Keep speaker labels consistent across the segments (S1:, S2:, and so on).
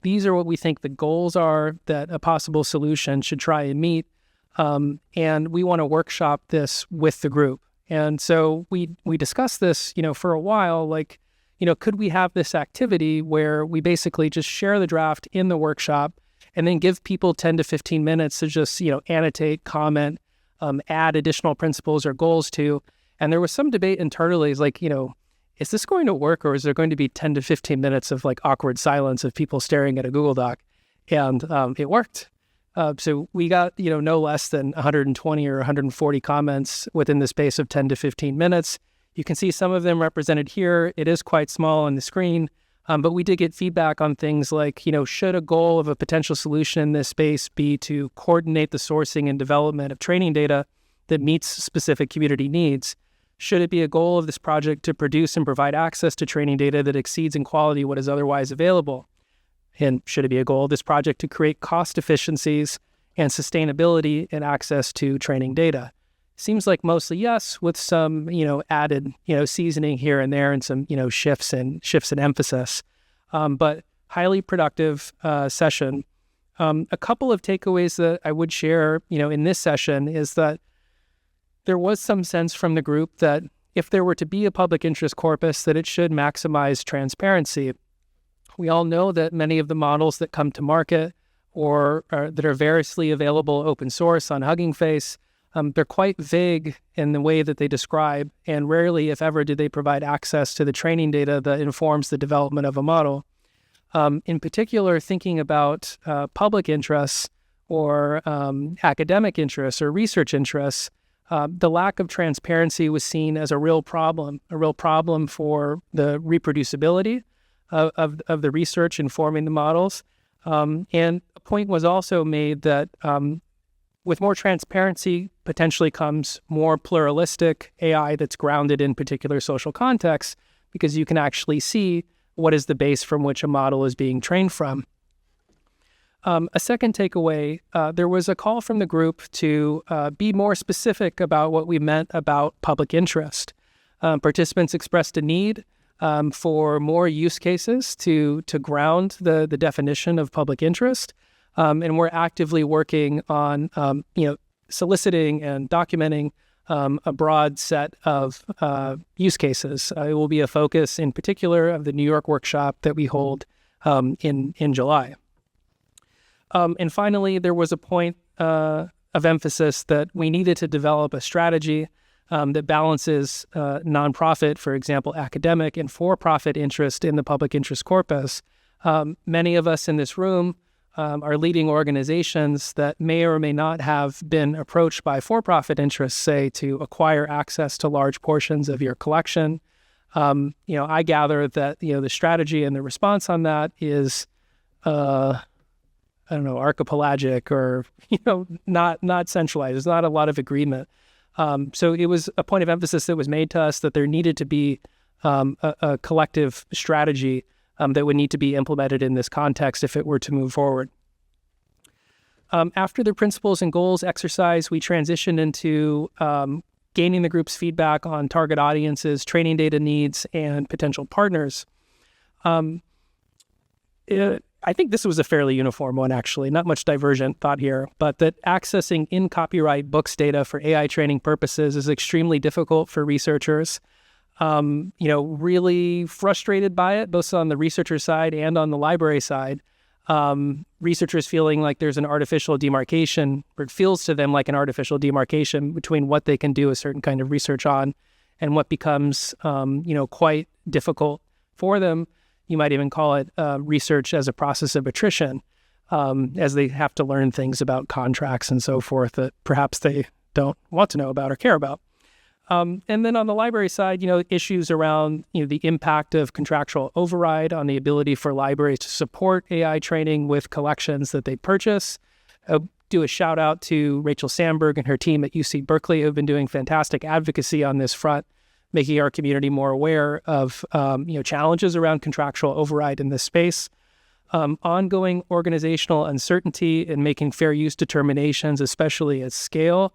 S1: these are what we think the goals are that a possible solution should try and meet. And we want to workshop this with the group. And so we discussed this, for a while, like, could we have this activity where we basically just share the draft in the workshop and then give people 10 to 15 minutes to just, annotate, comment, add additional principles or goals to. And there was some debate internally, is like, is this going to work, or is there going to be 10 to 15 minutes of like awkward silence of people staring at a Google Doc? And it worked. So we got, no less than 120 or 140 comments within the space of 10 to 15 minutes. You can see some of them represented here. It is quite small on the screen, but we did get feedback on things like, should a goal of a potential solution in this space be to coordinate the sourcing and development of training data that meets specific community needs? Should it be a goal of this project to produce and provide access to training data that exceeds in quality what is otherwise available? And should it be a goal of this project to create cost efficiencies and sustainability in access to training data? Seems like mostly yes, with some, added, seasoning here and there and some, shifts and emphasis. But highly productive session. A couple of takeaways that I would share, in this session is that there was some sense from the group that if there were to be a public interest corpus, that it should maximize transparency. We all know that many of the models that come to market or that are variously available open source on Hugging Face, they're quite vague in the way that they describe, and rarely, if ever, do they provide access to the training data that informs the development of a model. In particular, thinking about public interests or academic interests or research interests, the lack of transparency was seen as a real problem for the reproducibility of the research informing the models. And a point was also made that with more transparency potentially comes more pluralistic AI that's grounded in particular social contexts, because you can actually see what is the base from which a model is being trained from. A second takeaway, there was a call from the group to be more specific about what we meant about public interest. Participants expressed a need for more use cases to ground the definition of public interest. And we're actively working on, soliciting and documenting a broad set of use cases. It will be a focus in particular of the New York workshop that we hold in July. And finally, there was a point of emphasis that we needed to develop a strategy that balances nonprofit, for example, academic and for-profit interest in the public interest corpus. Many of us in this room are leading organizations that may or may not have been approached by for-profit interests, say, to acquire access to large portions of your collection. I gather that, the strategy and the response on that is archipelagic or, not centralized. There's not a lot of agreement. So it was a point of emphasis that was made to us that there needed to be a collective strategy that would need to be implemented in this context if it were to move forward. After the principles and goals exercise, we transitioned into gaining the group's feedback on target audiences, training data needs, and potential partners. I think this was a fairly uniform one, actually, not much divergent thought here, but that accessing in-copyright books data for AI training purposes is extremely difficult for researchers. Really frustrated by it, both on the researcher side and on the library side. Researchers feeling like there's an artificial demarcation, or it feels to them like an artificial demarcation between what they can do a certain kind of research on and what becomes, quite difficult for them. You might even call it research as a process of attrition, as they have to learn things about contracts and so forth that perhaps they don't want to know about or care about. And then on the library side, issues around, the impact of contractual override on the ability for libraries to support AI training with collections that they purchase. Do a shout out to Rachel Sandberg and her team at UC Berkeley, who have been doing fantastic advocacy on this front, making our community more aware of, challenges around contractual override in this space. Ongoing organizational uncertainty in making fair use determinations, especially at scale,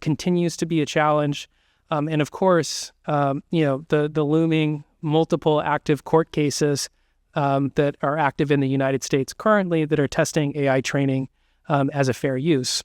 S1: continues to be a challenge. And of course, the looming multiple active court cases that are active in the United States currently that are testing AI training as a fair use.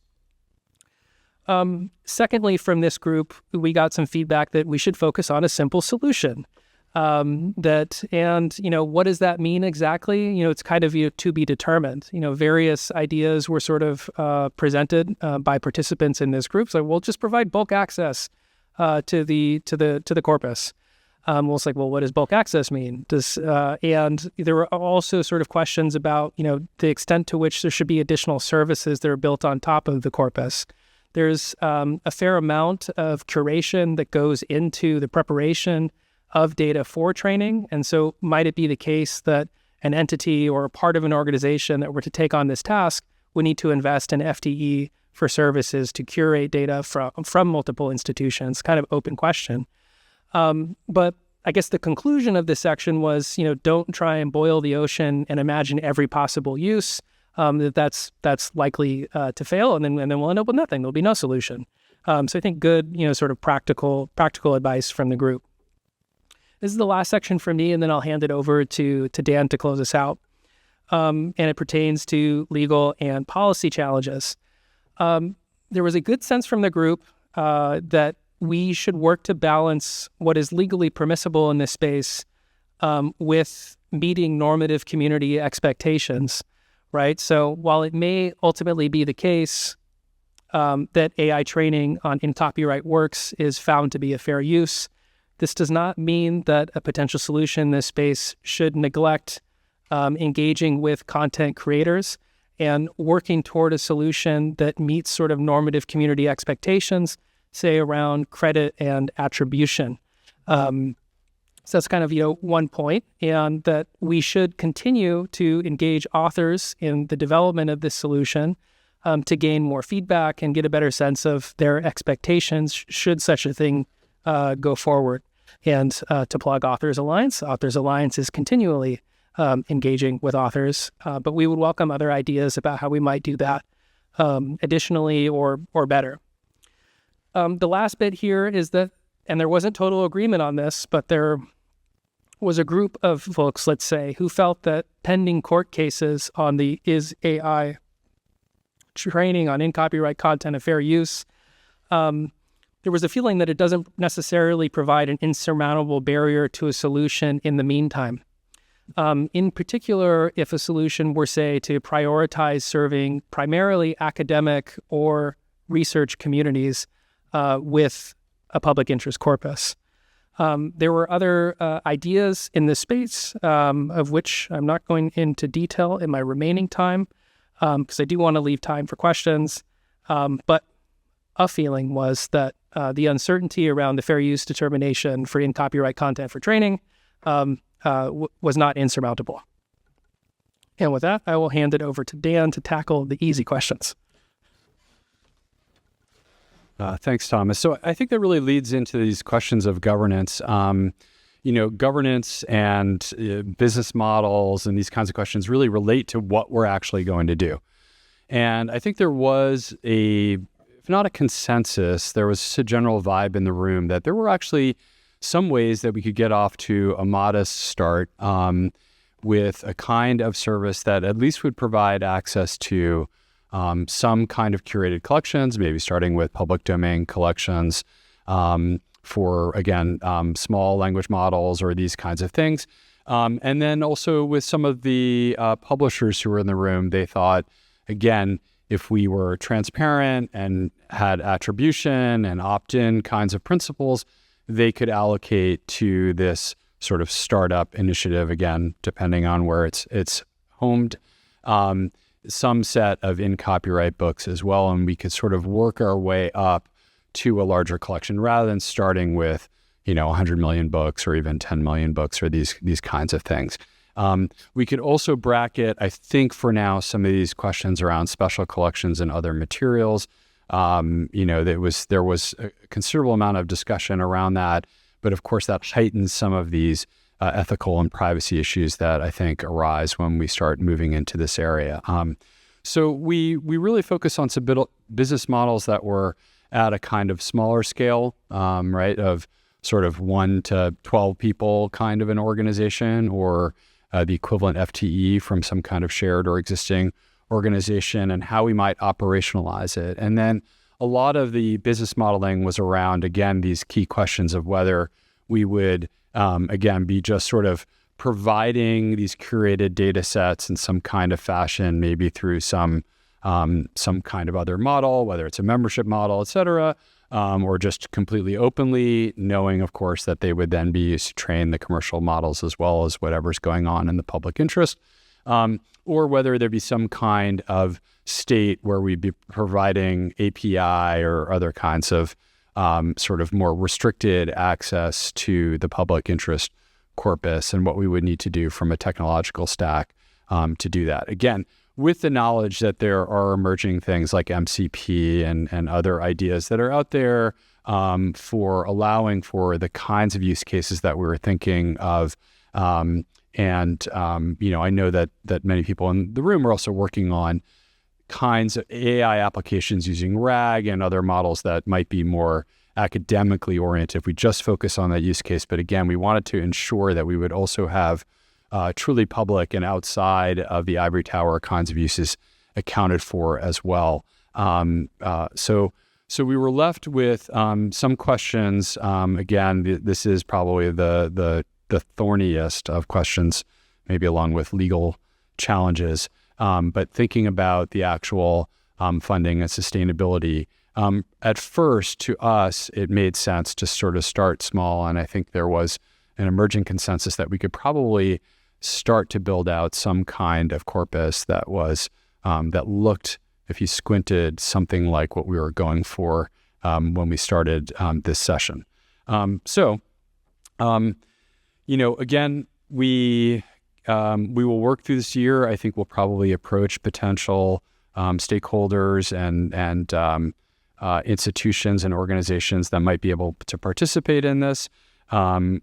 S1: Secondly, from this group, we got some feedback that we should focus on a simple solution. What does that mean exactly? It's kind of to be determined. Various ideas were sort of presented by participants in this group. So we'll just provide bulk access to the corpus. It's like, well, what does bulk access mean? And there were also sort of questions about, the extent to which there should be additional services that are built on top of the corpus. There's a fair amount of curation that goes into the preparation of data for training. And so might it be the case that an entity or a part of an organization that were to take on this task would need to invest in FTE for services to curate data from multiple institutions? Kind of open question. But I guess the conclusion of this section was, don't try and boil the ocean and imagine every possible use. That's likely to fail, and then we'll end up with nothing. There'll be no solution. So I think good, sort of practical advice from the group. This is the last section for me, and then I'll hand it over to Dan to close us out. And it pertains to legal and policy challenges. There was a good sense from the group that we should work to balance what is legally permissible in this space with meeting normative community expectations. Right. So while it may ultimately be the case that AI training in copyright works is found to be a fair use, this does not mean that a potential solution in this space should neglect engaging with content creators and working toward a solution that meets sort of normative community expectations, say around credit and attribution. So that's kind of, one point, and that we should continue to engage authors in the development of this solution to gain more feedback and get a better sense of their expectations should such a thing go forward. And to plug Authors Alliance is continually engaging with authors, but we would welcome other ideas about how we might do that additionally or better. The last bit here is that, and there wasn't total agreement on this, but there was a group of folks, let's say, who felt that pending court cases on the is AI training on in-copyright content a fair use, there was a feeling that it doesn't necessarily provide an insurmountable barrier to a solution in the meantime. In particular, if a solution were, say, to prioritize serving primarily academic or research communities with a public interest corpus. There were other ideas in this space, of which I'm not going into detail in my remaining time, because I do want to leave time for questions. But a feeling was that the uncertainty around the fair use determination for in-copyright content for training was not insurmountable. And with that, I will hand it over to Dan to tackle the easy questions.
S2: Thanks, Thomas. So I think that really leads into these questions of governance. Governance and business models and these kinds of questions really relate to what we're actually going to do. And I think there was if not a consensus, there was a general vibe in the room that there were actually some ways that we could get off to a modest start with a kind of service that at least would provide access to some kind of curated collections, maybe starting with public domain collections for, again, small language models or these kinds of things. And then also with some of the publishers who were in the room, they thought, again, if we were transparent and had attribution and opt-in kinds of principles, they could allocate to this sort of startup initiative, again, depending on where it's homed, some set of in-copyright books as well, and we could sort of work our way up to a larger collection rather than starting with, 100 million books or even 10 million books or these kinds of things. We could also bracket, I think for now, some of these questions around special collections and other materials. There was a considerable amount of discussion around that, but of course that heightens some of these ethical and privacy issues that I think arise when we start moving into this area. So we really focus on some business models that were at a kind of smaller scale, right, of sort of 1 to 12 people kind of an organization, or the equivalent FTE from some kind of shared or existing organization, and how we might operationalize it. And then a lot of the business modeling was around, again, these key questions of whether we would, again, be just sort of providing these curated data sets in some kind of fashion, maybe through some kind of other model, whether it's a membership model, et cetera, or just completely openly, knowing, of course, that they would then be used to train the commercial models as well as whatever's going on in the public interest, or whether there be some kind of state where we'd be providing API or other kinds of sort of more restricted access to the public interest corpus, and what we would need to do from a technological stack to do that. Again, with the knowledge that there are emerging things like MCP and other ideas that are out there for allowing for the kinds of use cases that we were thinking of. I know that many people in the room are also working on kinds of AI applications using RAG and other models that might be more academically oriented if we just focus on that use case. But again, we wanted to ensure that we would also have truly public and outside of the ivory tower kinds of uses accounted for as well. So we were left with some questions. Again, this is probably the thorniest of questions, maybe along with legal challenges. But thinking about the actual funding and sustainability, at first, to us, it made sense to sort of start small. And I think there was an emerging consensus that we could probably start to build out some kind of corpus that was that looked, if you squinted, something like what we were going for when we started this session. Again, we will work through this year. I think we'll probably approach potential stakeholders and institutions and organizations that might be able to participate in this.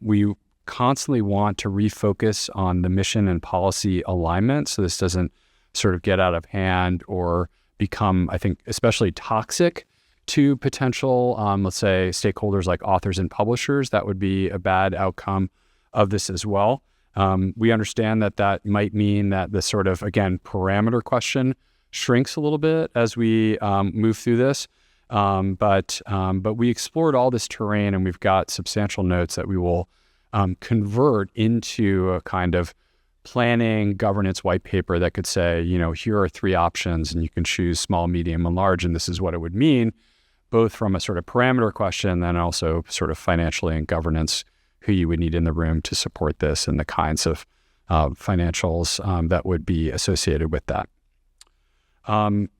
S2: We constantly want to refocus on the mission and policy alignment, so this doesn't sort of get out of hand or become, I think, especially toxic to potential, let's say, stakeholders like authors and publishers. That would be a bad outcome of this as well. We understand that might mean that the sort of, again, parameter question shrinks a little bit as we move through this. But we explored all this terrain, and we've got substantial notes that we will convert into a kind of planning governance white paper that could say, here are three options, and you can choose small, medium, and large, and this is what it would mean, both from a sort of parameter question and also sort of financially and governance, who you would need in the room to support this and the kinds of financials that would be associated with that.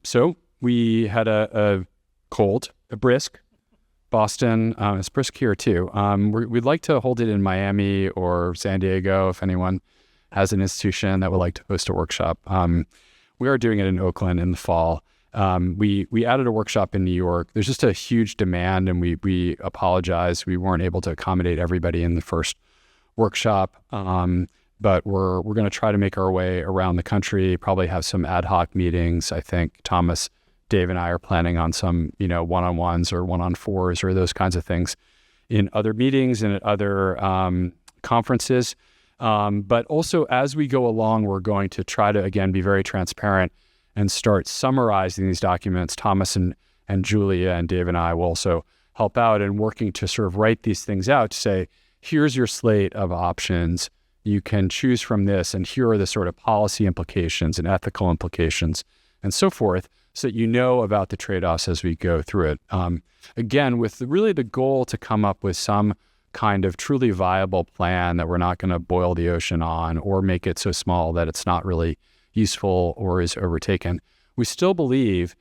S2: So we had a brisk Boston. It's brisk here too. We'd like to hold it in Miami or San Diego if anyone has an institution that would like to host a workshop. We are doing it in Oakland in the fall. We added a workshop in New York. There's just a huge demand, and we apologize. We weren't able to accommodate everybody in the first workshop, but we're going to try to make our way around the country, probably have some ad hoc meetings. I think Thomas, Dave, and I are planning on some, one-on-ones or one-on-fours or those kinds of things in other meetings and at other conferences. But also, as we go along, we're going to try to, again, be very transparent and start summarizing these documents. Thomas and Julia and Dave and I will also help out in working to sort of write these things out to say, here's your slate of options. You can choose from this, and here are the sort of policy implications and ethical implications and so forth, so that you know about the trade-offs as we go through it. Again, with really the goal to come up with some kind of truly viable plan that we're not going to boil the ocean on or make it so small that it's not really useful or is overtaken. We still believe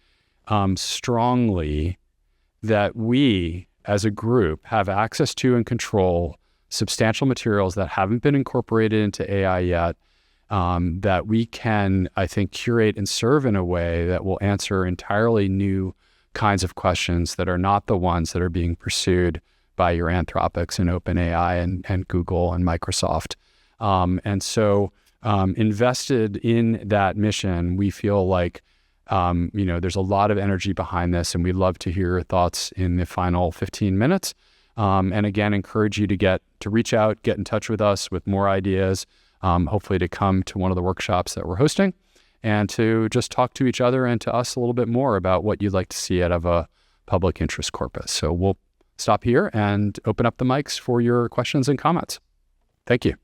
S2: strongly that we, as a group, have access to and control substantial materials that haven't been incorporated into AI yet, that we can, I think, curate and serve in a way that will answer entirely new kinds of questions that are not the ones that are being pursued by your Anthropics and OpenAI and Google and Microsoft. And so invested in that mission, we feel like, there's a lot of energy behind this, and we'd love to hear your thoughts in the final 15 minutes. And again, encourage you to reach out, get in touch with us with more ideas, hopefully to come to one of the workshops that we're hosting and to just talk to each other and to us a little bit more about what you'd like to see out of a public interest corpus. So we'll stop here and open up the mics for your questions and comments. Thank you.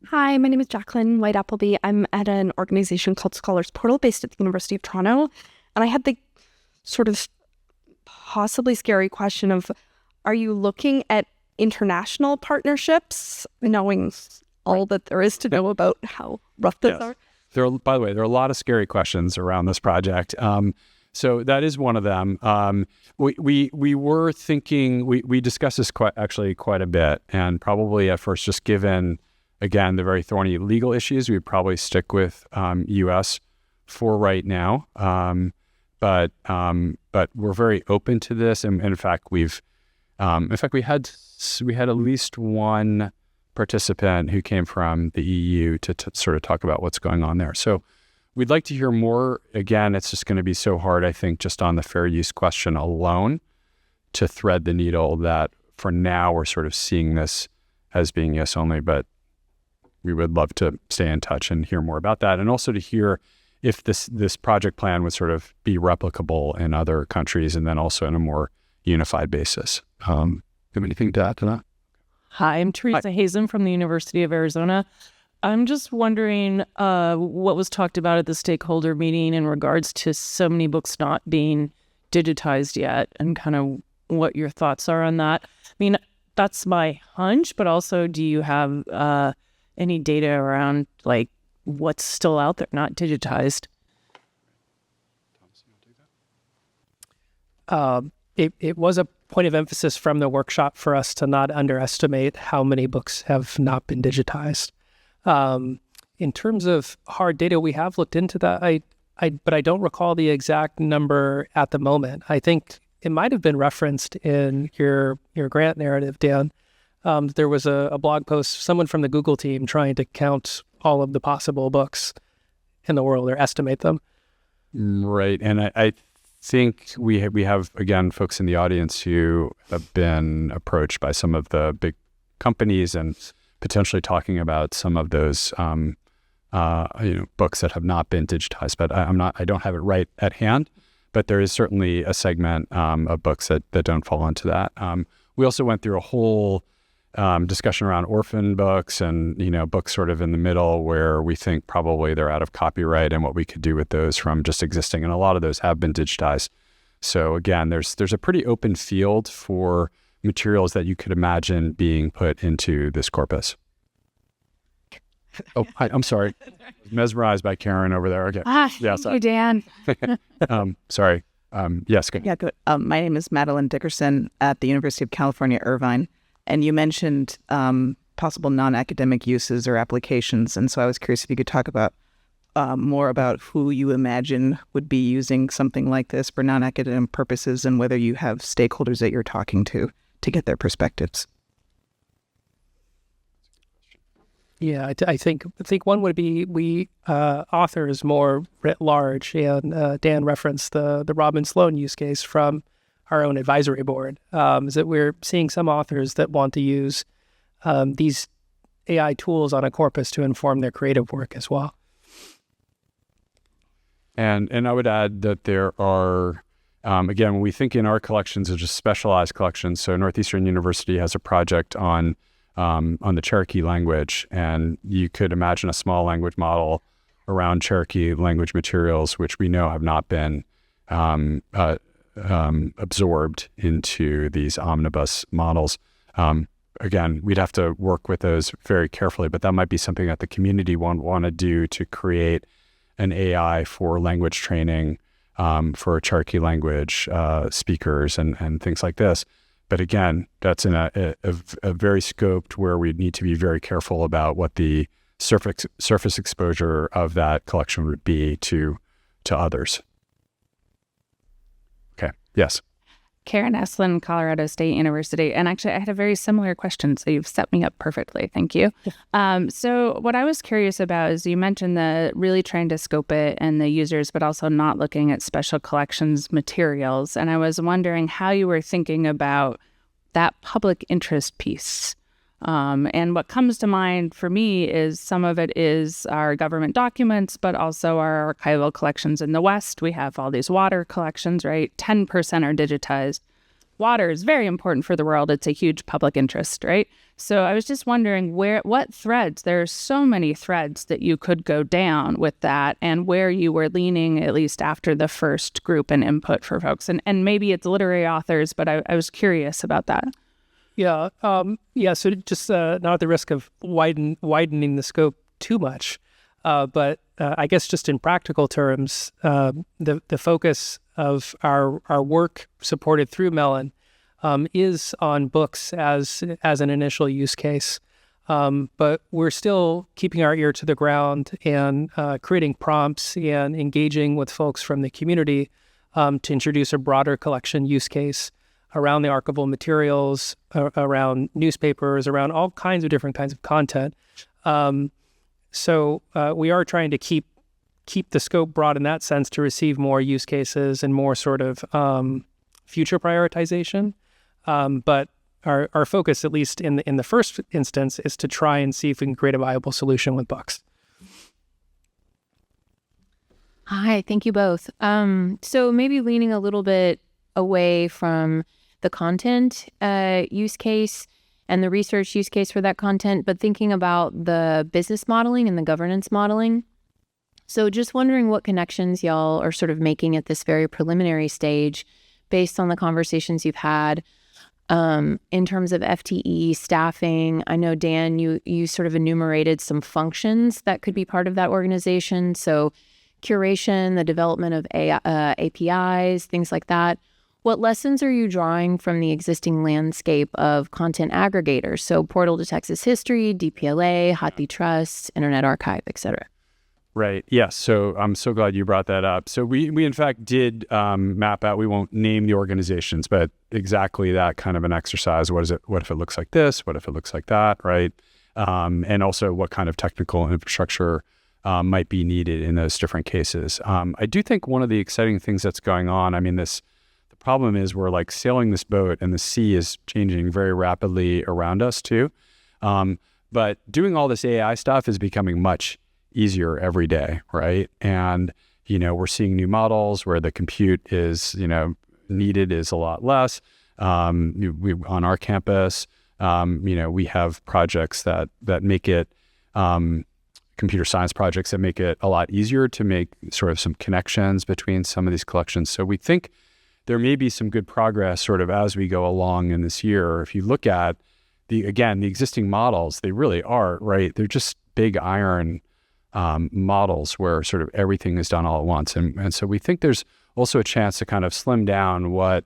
S3: Hi, my name is Jacqueline White Appleby. I'm at an organization called Scholars Portal based at the University of Toronto. And I had the sort of possibly scary question of, are you looking at international partnerships, knowing all that there is to know about how rough those are?
S2: By the way, there are a lot of scary questions around this project. So that is one of them. We were thinking, we discussed this quite a bit, and probably at first, just given, again, the very thorny legal issues, we'd probably stick with U.S. for right now. But we're very open to this, and in fact, we had at least one participant who came from the EU to sort of talk about what's going on there. So we'd like to hear more. Again, it's just going to be so hard, I think, just on the fair use question alone to thread the needle, that for now we're sort of seeing this as being yes only, but we would love to stay in touch and hear more about that, and also to hear if this project plan would sort of be replicable in other countries, and then also in a more unified basis. Have anything to add to that?
S4: Hi, I'm Teresa Hazen from the University of Arizona. I'm just wondering what was talked about at the stakeholder meeting in regards to so many books not being digitized yet, and kind of what your thoughts are on that. I mean, that's my hunch, but also, do you have any data around like what's still out there not digitized?
S1: It was a point of emphasis from the workshop for us to not underestimate how many books have not been digitized. In terms of hard data, we have looked into that. But I don't recall the exact number at the moment. I think it might have been referenced in your grant narrative, Dan. There was a blog post, someone from the Google team trying to count all of the possible books in the world, or estimate them.
S2: Right, and I think we have again folks in the audience who have been approached by some of the big companies and potentially talking about some of those books that have not been digitized. But I don't have it right at hand. But there is certainly a segment of books that don't fall into that. We also went through a whole discussion around orphan books and books sort of in the middle where we think probably they're out of copyright and what we could do with those from just existing, and a lot of those have been digitized. So again, there's a pretty open field for materials that you could imagine being put into this corpus. Oh, hi, I'm sorry. Mesmerized by Karen over there. Okay.
S3: Yeah, sorry. Dan.
S2: Sorry. Yes. Go ahead.
S5: Yeah, good. My name is Madeline Dickerson at the University of California, Irvine. And you mentioned possible non-academic uses or applications. And so I was curious if you could talk about more about who you imagine would be using something like this for non-academic purposes, and whether you have stakeholders that you're talking to get their perspectives.
S1: Yeah, I think one would be authors more writ large, and Dan referenced the Robin Sloan use case from our own advisory board, is that we're seeing some authors that want to use these AI tools on a corpus to inform their creative work as well.
S2: And I would add that there are, again, when we think in our collections of just specialized collections, so Northeastern University has a project on the Cherokee language, and you could imagine a small language model around Cherokee language materials, which we know have not been absorbed into these omnibus models. Again, we'd have to work with those very carefully, but that might be something that the community want to do to create an AI for language training for Cherokee language speakers and things like this. But again, that's in a very scoped where we need to be very careful about what the surface exposure of that collection would be to others. Okay. Yes.
S6: Karen Eslin, Colorado State University. And actually, I had a very similar question, so you've set me up perfectly. Thank you. So what I was curious about is you mentioned the really trying to scope it and the users, but also not looking at special collections materials. And I was wondering how you were thinking about that public interest piece. And what comes to mind for me is some of it is our government documents, but also our archival collections in the West. We have all these water collections, right? 10% are digitized. Water is very important for the world. It's a huge public interest, right? So I was just wondering what threads, there are so many threads that you could go down with that, and where you were leaning, at least after the first group and input for folks. And maybe it's literary authors, but I was curious about that.
S1: Yeah. So just not at the risk of widening the scope too much, but I guess just in practical terms, the focus of our work supported through Mellon is on books as an initial use case. But we're still keeping our ear to the ground and creating prompts and engaging with folks from the community to introduce a broader collection use case around the archival materials, around newspapers, around all kinds of different kinds of content. So we are trying to keep the scope broad in that sense to receive more use cases and more sort of future prioritization. But our focus, at least in the first instance, is to try and see if we can create a viable solution with books.
S7: Hi, thank you both. So maybe leaning a little bit away from the content use case and the research use case for that content, but thinking about the business modeling and the governance modeling. So just wondering what connections y'all are sort of making at this very preliminary stage based on the conversations you've had in terms of FTE staffing. I know, Dan, you sort of enumerated some functions that could be part of that organization. So curation, the development of APIs, things like that. What lessons are you drawing from the existing landscape of content aggregators? So Portal to Texas History, DPLA, HathiTrust, Internet Archive, et cetera.
S2: Right. Yes. So I'm so glad you brought that up. So we in fact did map out, we won't name the organizations, but exactly that kind of an exercise. What if it looks like this? What if it looks like that? Right. And also what kind of technical infrastructure might be needed in those different cases. I do think one of the exciting things that's going on, the problem is we're like sailing this boat and the sea is changing very rapidly around us too. But doing all this AI stuff is becoming much easier every day, right? And, we're seeing new models where the compute is, needed is a lot less. On our campus, we have projects that make it, computer science projects that make it a lot easier to make sort of some connections between some of these collections. So we think there may be some good progress sort of as we go along in this year. If you look at the existing models, they really are, right? They're just big iron models where sort of everything is done all at once. And so we think there's also a chance to kind of slim down what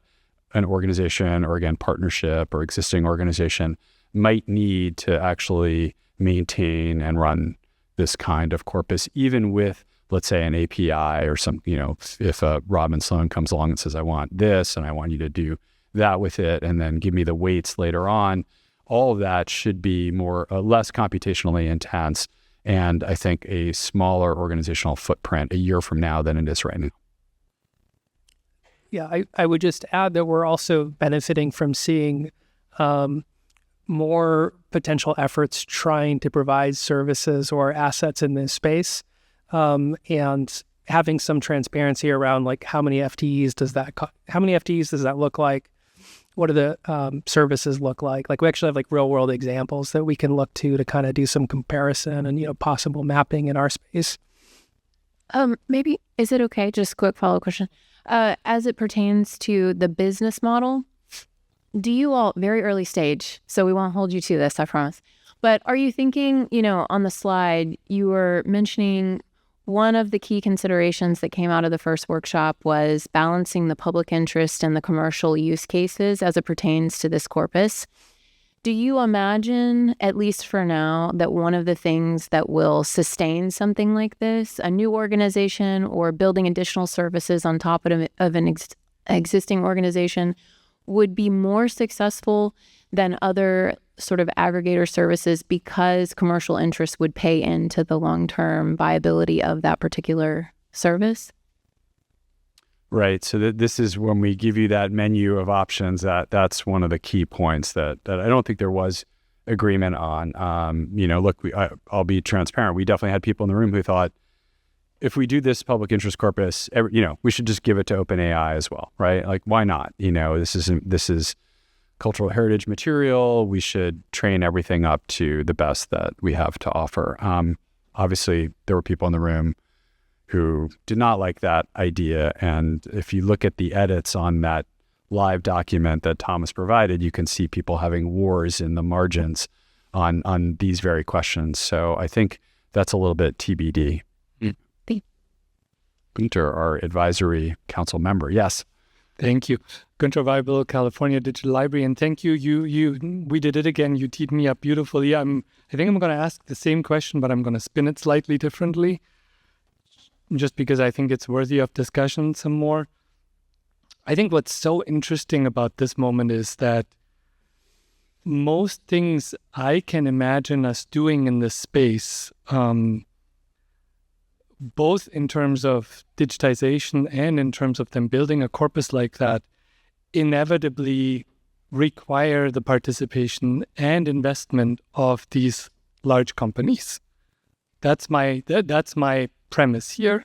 S2: an organization or, again, partnership or existing organization might need to actually maintain and run this kind of corpus, even with, let's say, an API or some, if Robin Sloan comes along and says, I want this and I want you to do that with it and then give me the weights later on, all of that should be less computationally intense and I think a smaller organizational footprint a year from now than it is right now.
S1: Yeah, I would just add that we're also benefiting from seeing more potential efforts trying to provide services or assets in this space, and having some transparency around like how many FTEs does that look like? What do the services look like? Like we actually have like real world examples that we can look to kind of do some comparison and possible mapping in our space.
S7: Maybe, is it okay? Just a quick follow-up question. As it pertains to the business model, do you all, very early stage, so we won't hold you to this, I promise, but are you thinking, on the slide, you were mentioning one of the key considerations that came out of the first workshop was balancing the public interest and the commercial use cases as it pertains to this corpus. Do you imagine, at least for now, that one of the things that will sustain something like this, a new organization or building additional services on top of an existing organization, would be more successful than other sort of aggregator services because commercial interests would pay into the long-term viability of that particular service?
S2: Right. So this is when we give you that menu of options, that's one of the key points that I don't think there was agreement on. Look, I'll be transparent. We definitely had people in the room who thought, if we do this public interest corpus, we should just give it to OpenAI as well, right? Like, why not? This is cultural heritage material. We should train everything up to the best that we have to offer. Obviously, there were people in the room who did not like that idea. And if you look at the edits on that live document that Thomas provided, you can see people having wars in the margins on these very questions. So I think that's a little bit TBD. Gunter, our advisory council member. Yes.
S8: Thank you. Gunter Weibel, California Digital Library. And thank you. We did it again. You teed me up beautifully. I think I'm going to ask the same question, but I'm going to spin it slightly differently, just because I think it's worthy of discussion some more. I think what's so interesting about this moment is that most things I can imagine us doing in this space, both in terms of digitization and in terms of them building a corpus like that, inevitably require the participation and investment of these large companies. That's my premise here.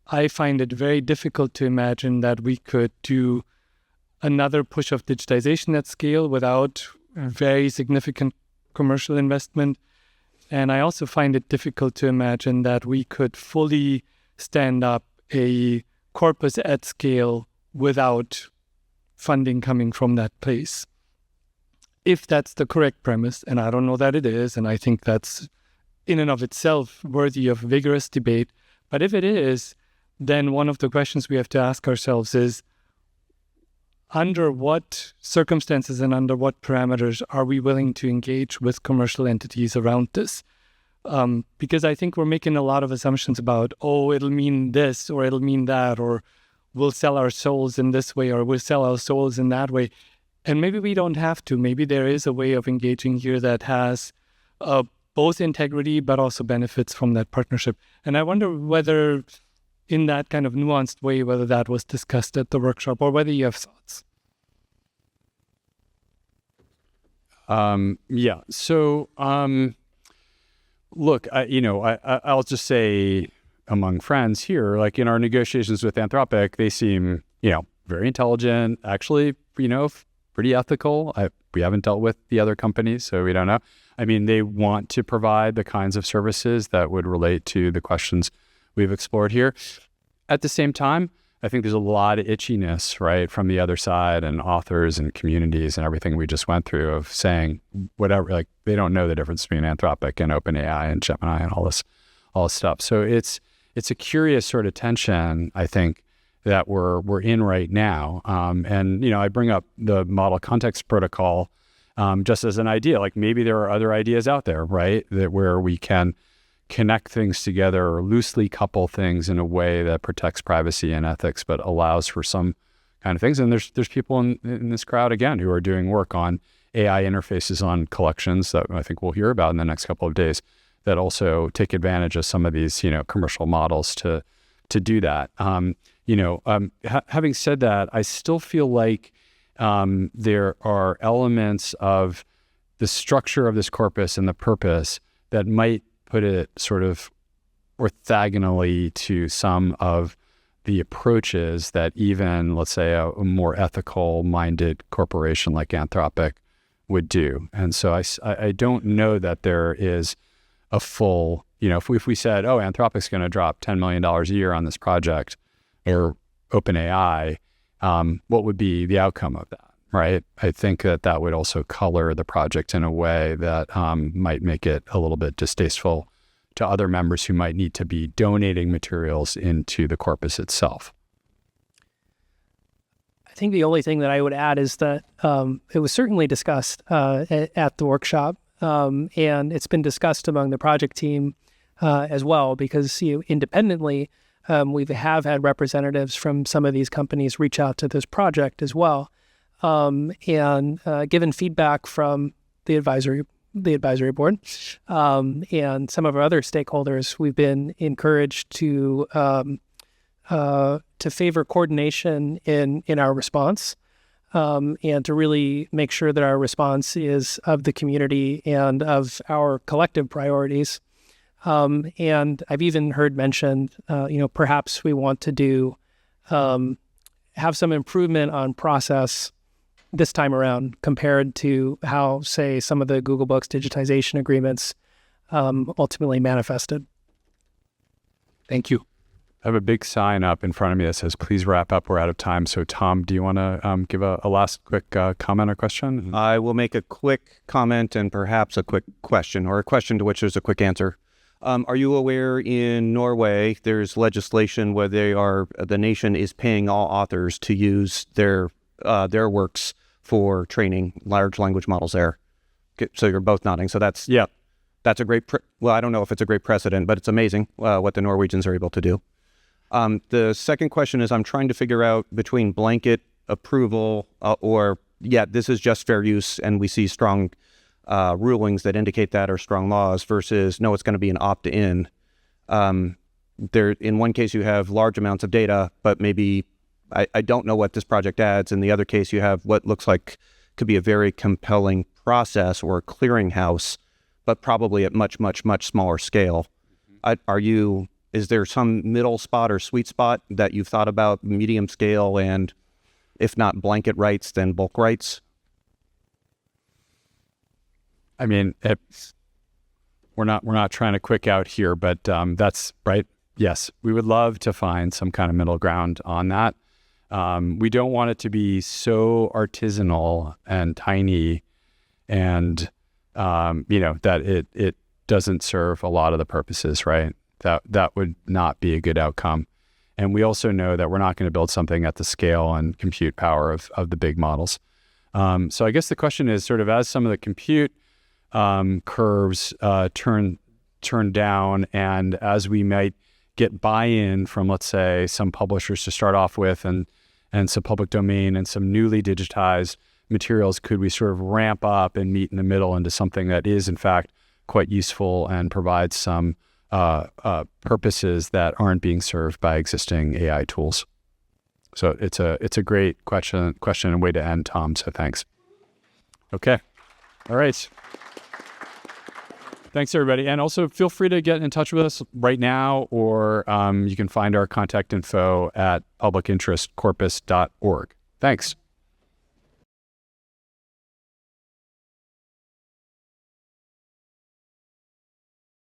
S8: I find it very difficult to imagine that we could do another push of digitization at scale without very significant commercial investment. And I also find it difficult to imagine that we could fully stand up a corpus at scale without funding coming from that place. If that's the correct premise, and I don't know that it is, and I think that's in and of itself worthy of vigorous debate, but if it is, then one of the questions we have to ask ourselves is, under what circumstances and under what parameters are we willing to engage with commercial entities around this? Because I think we're making a lot of assumptions about, it'll mean this or it'll mean that, or we'll sell our souls in this way or we'll sell our souls in that way. And maybe we don't have to. Maybe there is a way of engaging here that has both integrity but also benefits from that partnership. And I wonder whether in that kind of nuanced way, whether that was discussed at the workshop or whether you have thoughts.
S2: Yeah. So, look, I'll just say among friends here, like in our negotiations with Anthropic, they seem, very intelligent, actually, pretty ethical. We haven't dealt with the other companies, so we don't know. I mean, they want to provide the kinds of services that would relate to the questions we've explored here. At the same time, I think there's a lot of itchiness, right, from the other side and authors and communities and everything we just went through of saying whatever, like they don't know the difference between Anthropic and OpenAI and Gemini and all this stuff. So it's a curious sort of tension, I think, that we're in right now. And I bring up the model context protocol just as an idea. Like maybe there are other ideas out there, right, that where we can connect things together or loosely couple things in a way that protects privacy and ethics, but allows for some kind of things. And there's people in this crowd, again, who are doing work on AI interfaces on collections that I think we'll hear about in the next couple of days that also take advantage of some of these, commercial models to do that. Having said that, I still feel like there are elements of the structure of this corpus and the purpose that might put it sort of orthogonally to some of the approaches that even, let's say, a more ethical-minded corporation like Anthropic would do. And so I don't know that there is a full, if we said, Anthropic's going to drop $10 million a year on this project, or OpenAI, what would be the outcome of that, right? I think that would also color the project in a way that might make it a little bit distasteful to other members who might need to be donating materials into the corpus itself.
S1: I think the only thing that I would add is that it was certainly discussed at the workshop, and it's been discussed among the project team as well, because independently, we have had representatives from some of these companies reach out to this project as well. and given feedback from the advisory board and some of our other stakeholders, we've been encouraged to favor coordination in our response, and to really make sure that our response is of the community and of our collective priorities. And I've even heard mentioned, perhaps we want to do have some improvement on process this time around compared to how, say, some of the Google Books digitization agreements ultimately manifested.
S8: Thank you.
S2: I have a big sign up in front of me that says, please wrap up. We're out of time. So, Tom, do you want to give a last quick comment or question?
S9: I will make a quick comment and perhaps a quick question, or a question to which there's a quick answer. Are you aware in Norway there's legislation where the nation is paying all authors to use their works for training large language models there? Okay, so you're both nodding. So that's a great, I don't know if it's a great precedent, but it's amazing what the Norwegians are able to do. The second question is, I'm trying to figure out between blanket approval this is just fair use and we see strong rulings that indicate that, or strong laws, versus no, it's going to be an opt-in. In one case you have large amounts of data, but maybe I don't know what this project adds. In the other case you have what looks like could be a very compelling process or a clearinghouse, but probably at much, much, much smaller scale. Is there some middle spot or sweet spot that you've thought about, medium scale, and if not blanket rights, then bulk rights?
S2: I mean, we're not trying to quick out here, but that's right. Yes, we would love to find some kind of middle ground on that. We don't want it to be so artisanal and tiny, and that it doesn't serve a lot of the purposes, right? That would not be a good outcome. And we also know that we're not going to build something at the scale and compute power of the big models. So I guess the question is sort of, as some of the compute curves turn down, and as we might get buy-in from, let's say, some publishers to start off with, and some public domain and some newly digitized materials, could we sort of ramp up and meet in the middle into something that is in fact quite useful and provides some purposes that aren't being served by existing AI tools? So it's a great question and way to end, Tom. So thanks. Okay. All right. Thanks, everybody. And also feel free to get in touch with us right now, or you can find our contact info at publicinterestcorpus.org. Thanks.